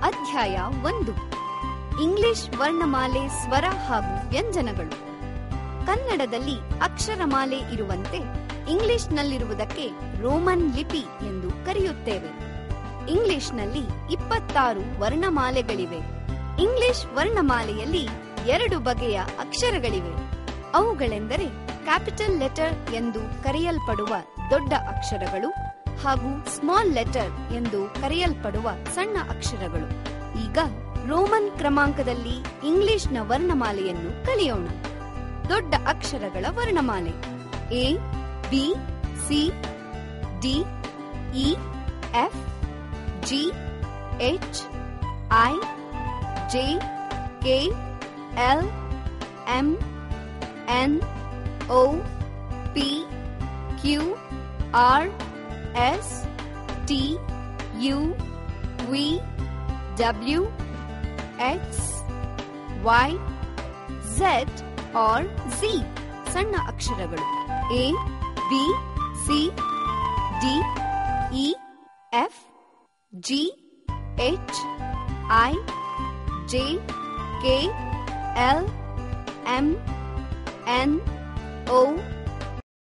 ಅಧ್ಯಾಯ 1. ಇಂಗ್ಲಿಷ್ ವರ್ಣಮಾಲೆ, ಸ್ವರ ಹಾಗೂ ವ್ಯಂಜನಗಳು. ಕನ್ನಡದಲ್ಲಿ ಅಕ್ಷರಮಾಲೆ ಇರುವಂತೆ ಇಂಗ್ಲಿಷ್ನಲ್ಲಿರುವುದಕ್ಕೆ ರೋಮನ್ ಲಿಪಿ ಎಂದು ಕರೆಯುತ್ತೇವೆ. ಇಂಗ್ಲಿಷ್ನಲ್ಲಿ 26 ವರ್ಣಮಾಲೆಗಳಿವೆ. ಇಂಗ್ಲಿಷ್ ವರ್ಣಮಾಲೆಯಲ್ಲಿ 2 ಬಗೆಯ ಅಕ್ಷರಗಳಿವೆ. ಅವುಗಳೆಂದರೆ ಕ್ಯಾಪಿಟಲ್ ಲೆಟರ್ ಎಂದು ಕರೆಯಲ್ಪಡುವ ದೊಡ್ಡ ಅಕ್ಷರಗಳು ಹಾಗೂ ಸ್ಮಾಲ್ ಲೆಟರ್ ಎಂದು ಕರೆಯಲ್ಪಡುವ ಸಣ್ಣ ಅಕ್ಷರಗಳು. ಈಗ ರೋಮನ್ ಕ್ರಮಾಂಕದಲ್ಲಿ ಇಂಗ್ಲಿಷ್ನ ವರ್ಣಮಾಲೆಯನ್ನು ಕಲಿಯೋಣ. ದೊಡ್ಡ ಅಕ್ಷರಗಳ ವರ್ಣಮಾಲೆ: A, B, C, D, E, F, G, H, I, J, K, L, M, N, O, P, Q, R, S, T, U, V, W, X, Y, Z or Z. ಸಣ್ಣ ಅಕ್ಷರಗಳು: A, B, C, D, E, F, G, H, I, J, K, L, M, N, O,